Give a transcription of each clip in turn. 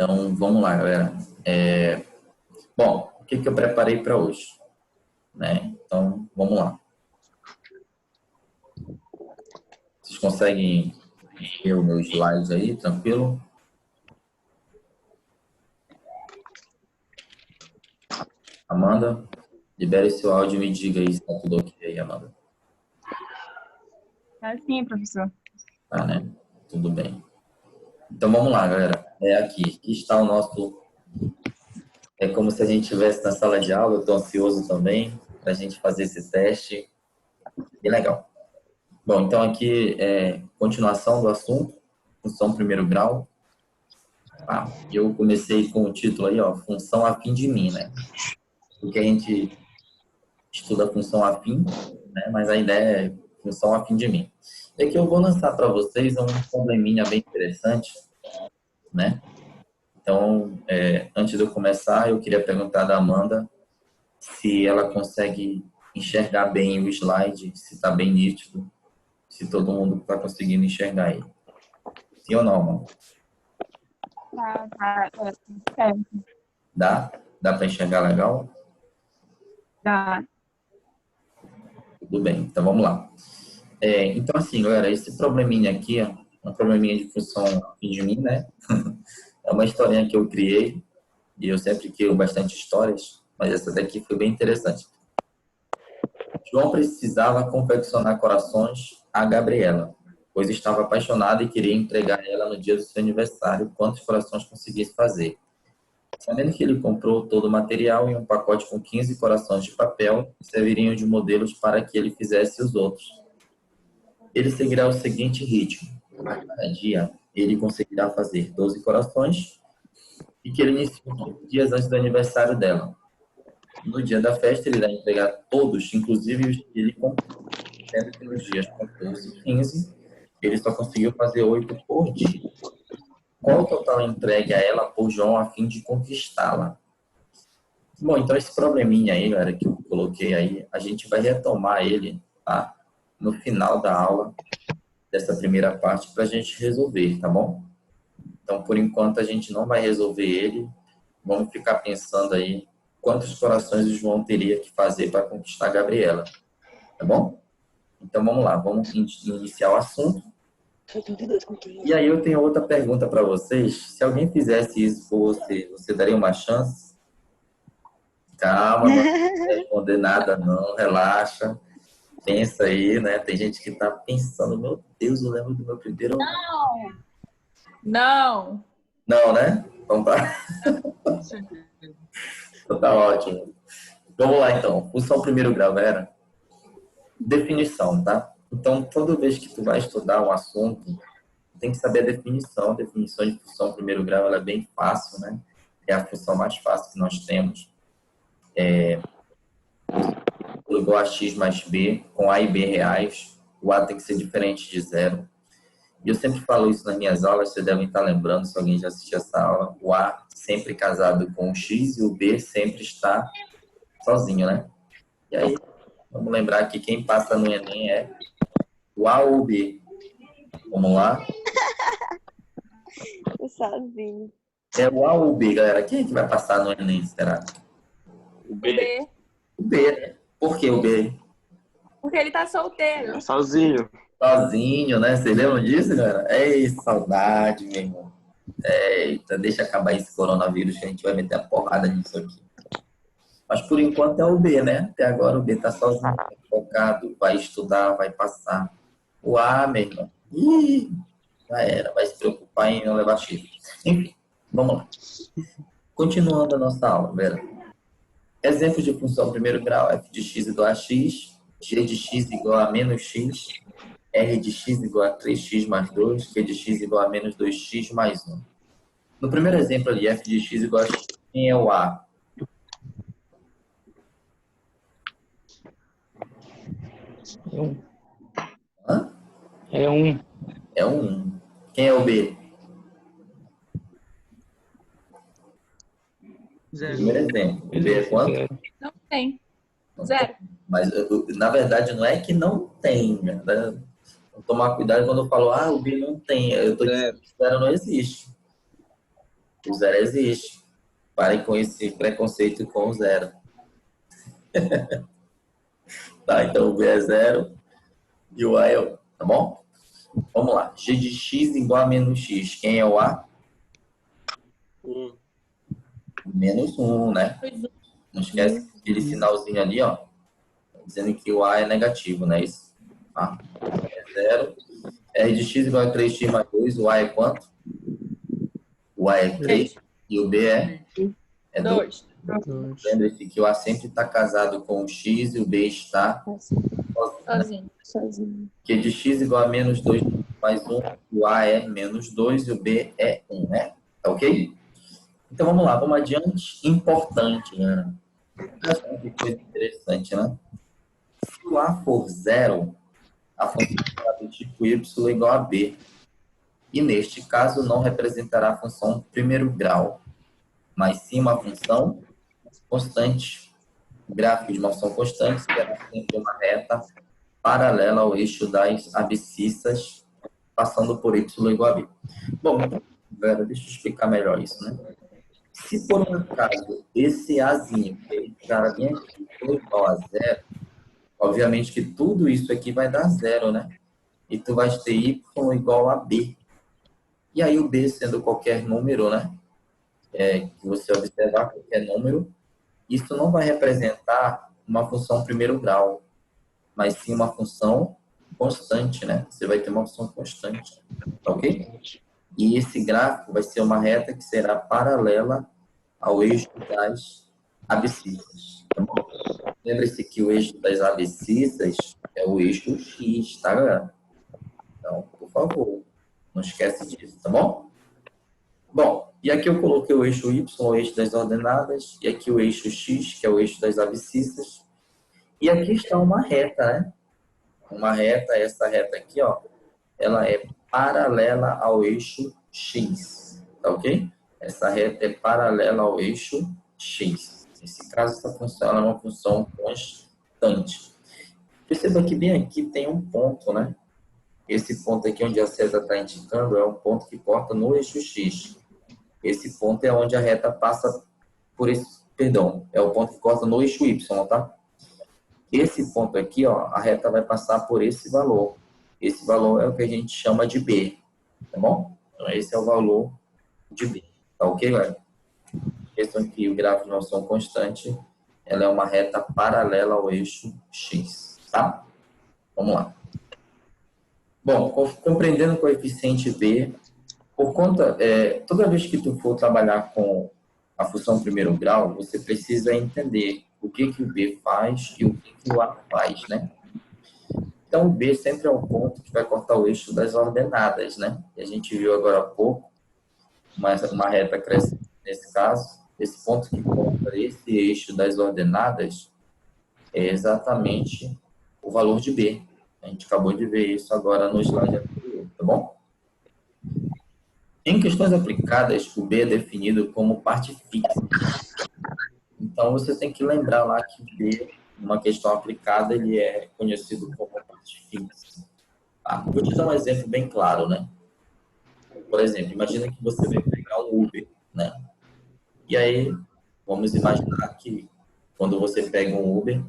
Então, vamos lá, galera. Bom, o que eu preparei para hoje? Né? Então, vamos lá. Vocês conseguem ver o meu slide aí, tranquilo? Amanda, libere seu áudio e me diga aí se está tudo ok, Amanda. Tá sim, professor. Tá, né? Tudo bem. Então, vamos lá, galera. Aqui está o nosso... É como se a gente estivesse na sala de aula. Eu estou ansioso também para a gente fazer esse teste. Bem legal. Bom, então aqui é continuação do assunto, função primeiro grau. Tá? Eu comecei com o título aí, ó, função afim de mim, né? Porque a gente estuda a função afim, né? Mas a ideia é função afim de mim. E aqui eu vou lançar para vocês um probleminha bem interessante, né? Então, antes de eu começar, eu queria perguntar da Amanda se ela consegue enxergar bem o slide, se está bem nítido, se todo mundo está conseguindo enxergar aí. Sim ou não, Amanda? Tá, certo. Dá? Dá para enxergar legal? Tá. Tudo bem, então vamos lá. Então, assim, galera, esse probleminha aqui, ó, um probleminha de função afim de mim, né? É uma historinha que eu criei, e eu sempre crio bastante histórias, mas essa daqui foi bem interessante. João precisava confeccionar corações a Gabriela, pois estava apaixonado e queria entregar ela no dia do seu aniversário quantos corações conseguisse fazer. Sabendo que ele comprou todo o material em um pacote com 15 corações de papel, que serviriam de modelos para que ele fizesse os outros. Ele seguirá o seguinte ritmo. A cada dia, ele conseguirá fazer 12 corações e que ele iniciou 15 dias antes do aniversário dela. No dia da festa, ele irá entregar todos, inclusive os que ele comprou. Sendo que nos dias 14 e 15, ele só conseguiu fazer 8 por dia. Qual o total entregue a ela por João a fim de conquistá-la? Bom, então esse probleminha aí, galera, que eu coloquei aí, a gente vai retomar ele, tá? No final da aula, dessa primeira parte, para a gente resolver, tá bom? Então, por enquanto, a gente não vai resolver ele. Vamos ficar pensando aí quantos corações o João teria que fazer para conquistar a Gabriela, tá bom? Então, vamos lá, vamos iniciar o assunto. E aí eu tenho outra pergunta para vocês. Se alguém fizesse isso por você, você daria uma chance? Calma, não vai responder nada não, relaxa. Pensa aí, né? Tem gente que tá pensando, meu Deus, eu lembro do meu primeiro... Não. Não, né? Então tá, então tá ótimo. Vamos lá então. Função primeiro grau, galera. Definição, tá? Então, toda vez que tu vai estudar um assunto, tem que saber a definição. A definição de função primeiro grau, ela é bem fácil, né? É a função mais fácil que nós temos. Igual a x mais b, com a e b reais. O a tem que ser diferente de zero. E eu sempre falo isso nas minhas aulas, vocês devem estar lembrando, se alguém já assistiu essa aula. O a sempre casado com o x e o b sempre está sozinho, né? E aí, vamos lembrar que quem passa no Enem é o A ou o B. Vamos lá? Sozinho. É o A ou o B, galera. Quem é que vai passar no Enem, será? O B. O B, né? Por que o B? Porque ele tá solteiro. Sozinho. Sozinho, né? Vocês lembram disso, galera? Ei, saudade, meu irmão. Eita, deixa acabar esse coronavírus que a gente vai meter a porrada nisso aqui. Mas por enquanto é o B, né? Até agora o B tá sozinho, tá focado, vai estudar, vai passar. O A, meu irmão, já era, vai se preocupar em não levar chifre. Enfim, vamos lá. Continuando a nossa aula, galera. Exemplo de função primeiro grau, f de x igual a x, g de x igual a menos x, r de x igual a 3x mais 2, q de x igual a menos 2x mais 1. No primeiro exemplo ali, f de x igual a x, quem é o A? Hã? É um. É um 1. Quem é o B? Zero. Primeiro exemplo. O B é quanto? Zero. Não tem. Zero. Mas, na verdade, não é que não tem, né? Vou tomar cuidado quando eu falo, o B não tem. Eu estou dizendo que zero não existe. O zero existe. Pare com esse preconceito com o zero. Tá, então o B é zero e o A é 1, tá bom? Vamos lá. G de x igual a menos x. Quem é o A? Menos 1, né? Não esquece aquele sinalzinho ali, ó. Dizendo que o A é negativo, não é isso? A é 0. R de x igual a 3x mais 2. O A é quanto? O A é 3 e o B é 2. Lembre-se que o A sempre está casado com o x e o B está sozinho. Que de x igual a menos 2 mais 1, o A é menos 2 e o B é 1, né? Tá ok? Então vamos lá, vamos adiante. Importante, né? Olha que coisa interessante, né? Se o A for 0, a função será do tipo y igual a b. E neste caso não representará a função primeiro grau, mas sim uma função constante. O gráfico de uma função constante será sempre uma reta paralela ao eixo das abscissas, passando por y igual a b. Bom, Vera, deixa eu explicar melhor isso, né? Se por um acaso esse Azinho, que esse cara bem aqui, for igual a 0, obviamente que tudo isso aqui vai dar 0, né? E tu vai ter y igual a b. E aí o b sendo qualquer número, né? Que você observar qualquer número, isso não vai representar uma função primeiro grau, mas sim uma função constante, né? Você vai ter uma função constante, tá ok? E esse gráfico vai ser uma reta que será paralela ao eixo das abscissas. Tá bom? Lembre-se que o eixo das abscissas é o eixo X, tá, galera? Então, por favor, não esquece disso, tá bom? Bom, e aqui eu coloquei o eixo Y, o eixo das ordenadas, e aqui o eixo X, que é o eixo das abscissas. E aqui está uma reta, né? Uma reta, essa reta aqui, ó, ela é paralela ao eixo X, tá ok? Essa reta é paralela ao eixo X. Nesse caso, essa função é uma função constante. Perceba que bem aqui tem um ponto, né? Esse ponto aqui onde a seta está indicando é um ponto que corta no eixo X. Esse ponto é onde a reta passa por esse, perdão, é o ponto que corta no eixo Y, tá? Esse ponto aqui, ó, a reta vai passar por esse valor. Esse valor é o que a gente chama de B, tá bom? Então, esse é o valor de B, tá ok, galera? Questão que o gráfico de uma função constante, ela é uma reta paralela ao eixo X, tá? Vamos lá. Bom, compreendendo o coeficiente B, por conta, toda vez que tu for trabalhar com a função primeiro grau, você precisa entender o que o B faz e o que o A faz, né? Então, o B sempre é um ponto que vai cortar o eixo das ordenadas, né? E a gente viu agora há pouco, uma reta crescente nesse caso. Esse ponto que corta esse eixo das ordenadas é exatamente o valor de B. A gente acabou de ver isso agora no slide anterior, tá bom? Em questões aplicadas, o B é definido como parte fixa. Então, você tem que lembrar lá que o B, numa questão aplicada, ele é conhecido como parte fixa. Tá? Vou te dar um exemplo bem claro, né? Por exemplo, imagina que você vai pegar um Uber, né? E aí, vamos imaginar que quando você pega um Uber,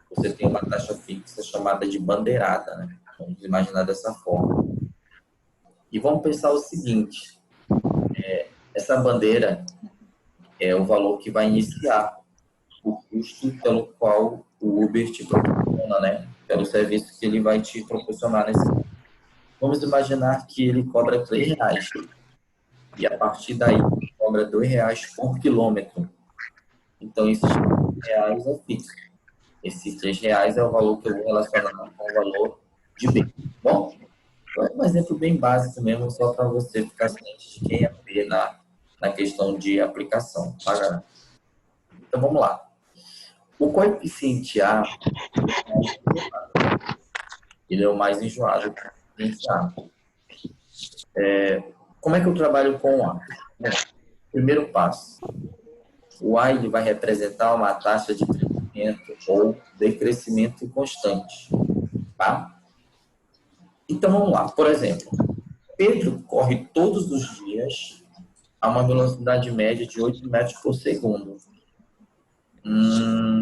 você tem uma taxa fixa chamada de bandeirada, né? Vamos imaginar dessa forma. E vamos pensar o seguinte, essa bandeira é o valor que vai iniciar o custo pelo qual o Uber te proporciona, né? Pelo serviço que ele vai te proporcionar nesse momento. Vamos imaginar que ele cobra R$3. E a partir daí, ele cobra R$2 por quilômetro. Então, esses R$3 é fixo. Esses R$3 é o valor que eu vou relacionar com o valor de B. Bom, então é um exemplo bem básico mesmo, só para você ficar ciente de quem é B na questão de aplicação, tá, galera? Então, vamos lá. O coeficiente A, ele é o mais enjoado que o coeficiente A. Como é que eu trabalho com o A? Primeiro passo. O A ele vai representar uma taxa de crescimento ou decrescimento constante. Tá? Então, vamos lá. Por exemplo, Pedro corre todos os dias a uma velocidade média de 8 metros por segundo.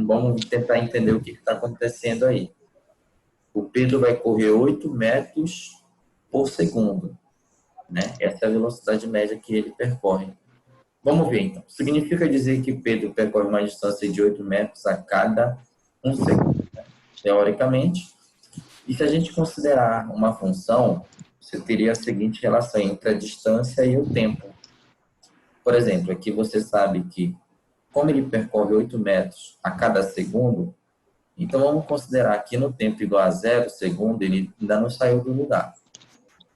Vamos tentar entender o que está acontecendo aí. O Pedro vai correr 8 metros por segundo, né? Essa é a velocidade média que ele percorre. Vamos ver, então. Significa dizer que Pedro percorre uma distância de 8 metros a cada 1 segundo, né? Teoricamente. E se a gente considerar uma função, você teria a seguinte relação entre a distância e o tempo. Por exemplo, aqui você sabe que, como ele percorre 8 metros a cada segundo, então vamos considerar que no tempo igual a 0 segundo, ele ainda não saiu do lugar.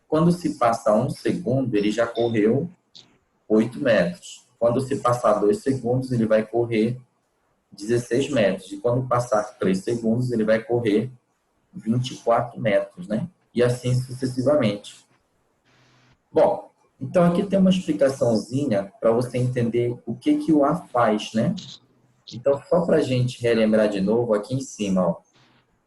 Quando se passa 1 segundo, ele já correu 8 metros. Quando se passar 2 segundos, ele vai correr 16 metros. E quando passar 3 segundos, ele vai correr 24 metros, né? E assim sucessivamente. Bom, então aqui tem uma explicaçãozinha para você entender o que que o A faz, né? Então, só para a gente relembrar de novo, aqui em cima, ó,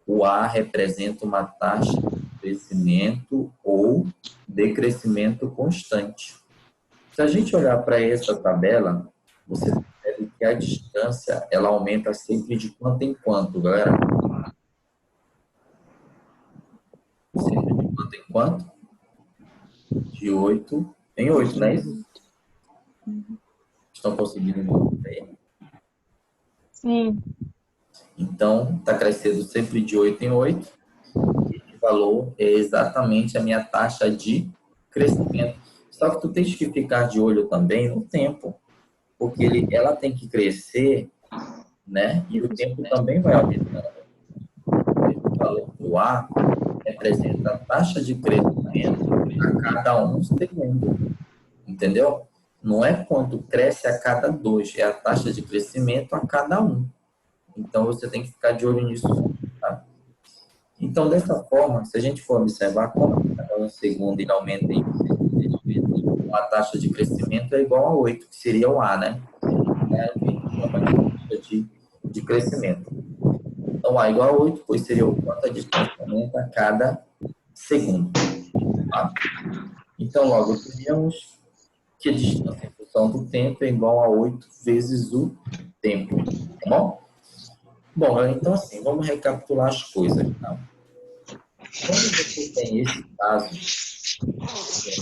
o A representa uma taxa de crescimento ou decrescimento constante. Se a gente olhar para essa tabela, você percebe que a distância, ela aumenta sempre de quanto em quanto, galera? Sempre de quanto em quanto? De 8 em 8, não é isso? Estão conseguindo ver? Sim. Então, está crescendo sempre de 8 em 8. Esse valor é exatamente a minha taxa de crescimento. Só que tu tens que ficar de olho também no tempo, porque ela tem que crescer, né? E o tempo também vai aumentando. Esse valor do A representa a taxa de crescimento a cada 1 segundo. Entendeu? Não é quanto cresce a cada 2, é a taxa de crescimento a cada 1. Então, você tem que ficar de olho nisso. Tá? Então, dessa forma, se a gente for observar como a cada 1 segundo ele aumenta em 16 vezes, a taxa de crescimento é igual a 8, que seria o A, né? É a que a gente chama de taxa de crescimento. Então, A igual a 8, pois seria o quanto a distância aumenta a cada segundo. Tá? Então, logo, teríamos que a distância em função do tempo é igual a 8 vezes o tempo. Tá bom? Bom, então assim, vamos recapitular as coisas. Tá? Quando você tem esse caso,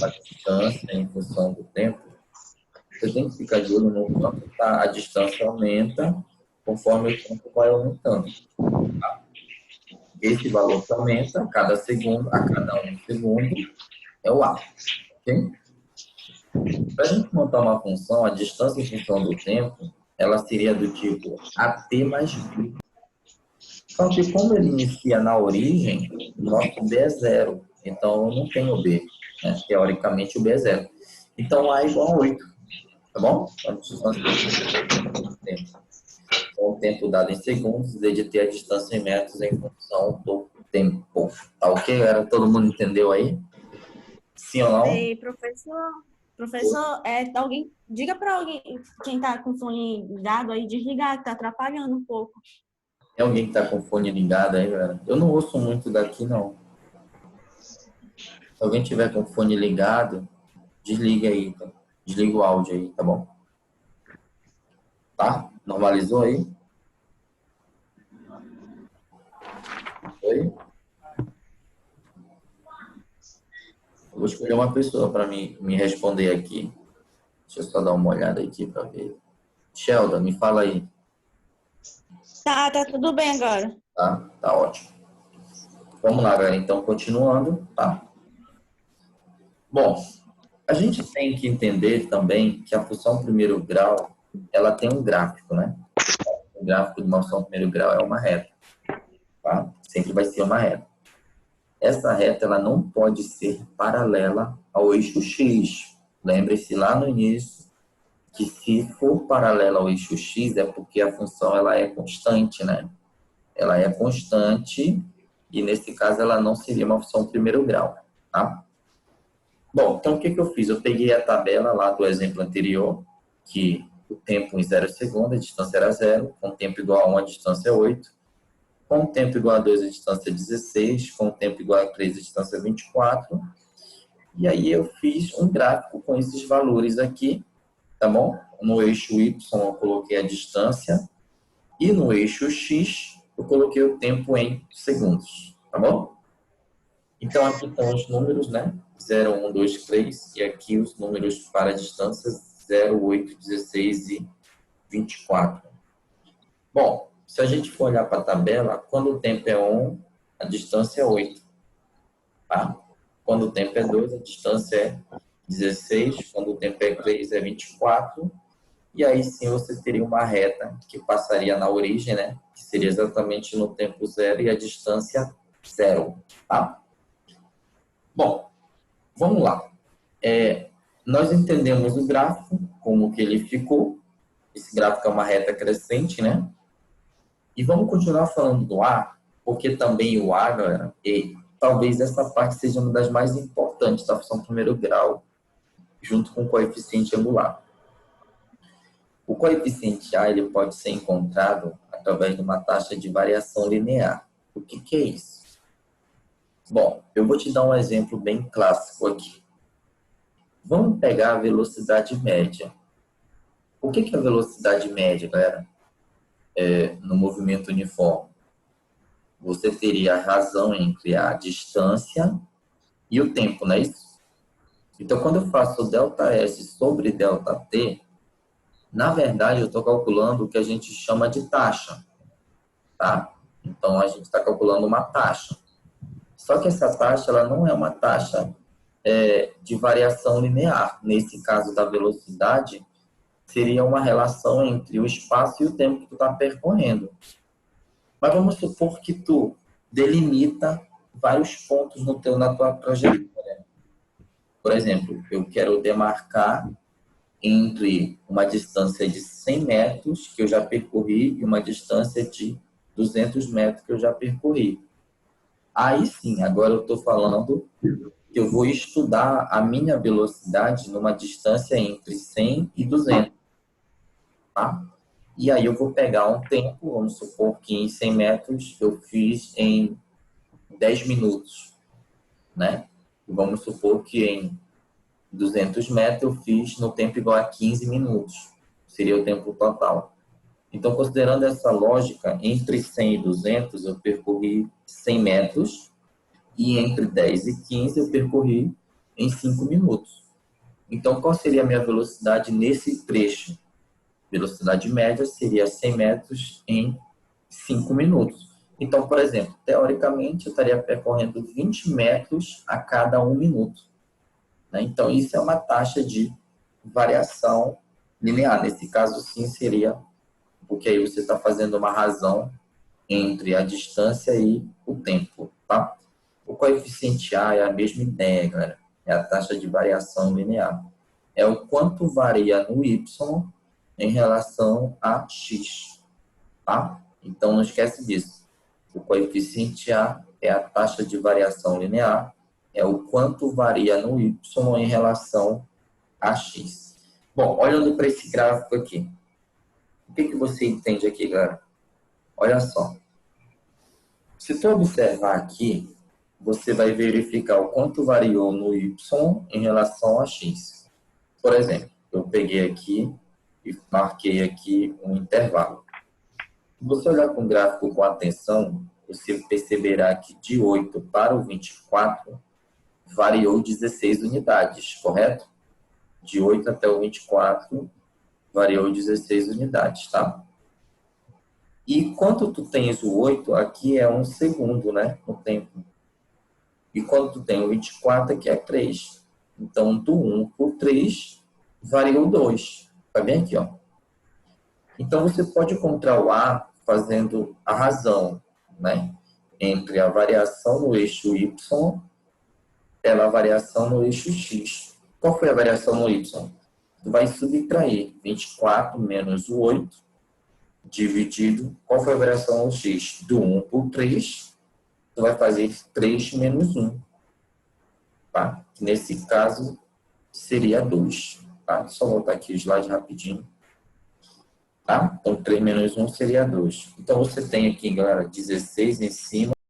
a distância em função do tempo, você tem que ficar de olho no quanto a distância aumenta conforme o tempo vai aumentando. Tá? Esse valor que aumenta a cada segundo, a cada 1 segundo, é o A. Ok? Para a gente montar uma função, a distância em função do tempo, ela seria do tipo AT mais B. Só que como ele inicia na origem, o nosso B é zero. Então, eu não tenho B. Né? Teoricamente, o B é zero. Então, A é igual a 8. Tá bom? Então, a distância do tempo. Então, o tempo dado em segundos, vezes ter a distância em metros em função do tempo. Tá ok, galera? Todo mundo entendeu aí? Sim ou não? Ei, professor, alguém, diga para alguém, quem tá com fone ligado aí, desligar, que tá atrapalhando um pouco. Tem alguém que tá com o fone ligado aí, galera? Eu não ouço muito daqui, não. Se alguém tiver com o fone ligado, desliga aí, tá? Desliga o áudio aí, tá bom? Tá? Normalizou aí? Oi? Eu vou escolher uma pessoa para me responder aqui. Deixa eu só dar uma olhada aqui para ver. Sheldon, me fala aí. Tá tudo bem agora. Tá? Tá ótimo. Vamos lá, galera. Então, continuando, tá? Bom, a gente tem que entender também que a função primeiro grau, ela tem um gráfico, né? O gráfico de uma função primeiro grau é uma reta, tá? Sempre vai ser uma reta. Essa reta, ela não pode ser paralela ao eixo X. Lembre-se lá no início que se for paralela ao eixo X é porque a função ela é constante, né? Ela é constante e, nesse caso, ela não seria uma função primeiro grau, tá? Bom, então o que eu fiz? Eu peguei a tabela lá do exemplo anterior, que o tempo em 0 segundos, a distância era 0, com o tempo igual a 1, a distância é 8, com o tempo igual a 2, a distância é 16, com o tempo igual a 3, a distância é 24, e aí eu fiz um gráfico com esses valores aqui, tá bom? No eixo Y eu coloquei a distância e no eixo X eu coloquei o tempo em segundos, tá bom? Então aqui estão os números, né? 0, 1, 2, 3 e aqui os números para a distância 0, 8, 16 e 24. Bom, se a gente for olhar para a tabela, quando o tempo é 1, a distância é 8, tá? Quando o tempo é 2, a distância é 16, quando o tempo é 3 é 24, e aí sim você teria uma reta que passaria na origem, né? Que seria exatamente no tempo 0 e a distância 0, tá? Bom, vamos lá. Nós entendemos o gráfico, como que ele ficou. Esse gráfico é uma reta crescente, né? E vamos continuar falando do A, porque também o A, galera, e talvez essa parte seja uma das mais importantes da função primeiro grau, junto com o coeficiente angular. O coeficiente A ele pode ser encontrado através de uma taxa de variação linear. O que é isso? Bom, eu vou te dar um exemplo bem clássico aqui. Vamos pegar a velocidade média. O que é a velocidade média, galera? No movimento uniforme. Você teria a razão entre a distância e o tempo, não é isso? Então, quando eu faço ΔS sobre ΔT, na verdade, eu estou calculando o que a gente chama de taxa, tá? Então, a gente está calculando uma taxa. Só que essa taxa, ela não é uma taxa de variação linear. Nesse caso da velocidade, seria uma relação entre o espaço e o tempo que tu está percorrendo. Mas vamos supor que tu delimita vários pontos na tua trajetória. Por exemplo, eu quero demarcar entre uma distância de 100 metros que eu já percorri e uma distância de 200 metros que eu já percorri. Aí sim, agora eu estou falando que eu vou estudar a minha velocidade numa distância entre 100 e 200. Tá? E aí eu vou pegar um tempo, vamos supor que em 100 metros eu fiz em 10 minutos, né? E vamos supor que em 200 metros eu fiz no tempo igual a 15 minutos, seria o tempo total. Então, considerando essa lógica, entre 100 e 200 eu percorri 100 metros e entre 10 e 15 eu percorri em 5 minutos. Então, qual seria a minha velocidade nesse trecho? Velocidade média seria 100 metros em 5 minutos. Então, por exemplo, teoricamente, eu estaria percorrendo 20 metros a cada 1 minuto. Né? Então, isso é uma taxa de variação linear. Nesse caso, sim, seria, porque aí você está fazendo uma razão entre a distância e o tempo. Tá? O coeficiente A é a mesma ideia, galera. É a taxa de variação linear. É o quanto varia no Y em relação a x, tá? Então, não esquece disso. O coeficiente A é a taxa de variação linear, é o quanto varia no y em relação a x. Bom, olhando para esse gráfico aqui, o que você entende aqui, galera? Olha só. Se tu observar aqui, você vai verificar o quanto variou no y em relação a x. Por exemplo, eu peguei aqui e marquei aqui um intervalo. Se você olhar para o gráfico com atenção, você perceberá que de 8 para o 24 variou 16 unidades, correto? De 8 até o 24 variou 16 unidades, tá? E quando tu tens o 8, aqui é 1 segundo, né? No tempo. E quando tu tem o 24, aqui é 3. Então, do 1 por 3 variou 2. Tá bem aqui, ó. Então, você pode encontrar o A fazendo a razão, né? Entre a variação no eixo Y pela variação no eixo X. Qual foi a variação no Y? Tu vai subtrair 24 menos o 8 dividido. Qual foi a variação no X? Do 1 por 3. Tu vai fazer 3 menos 1. Tá? Nesse caso, seria 2. Tá? Só voltar aqui o slide rapidinho. Tá? Então, 3 menos 1 seria 2. Então, você tem aqui, galera, 16 em cima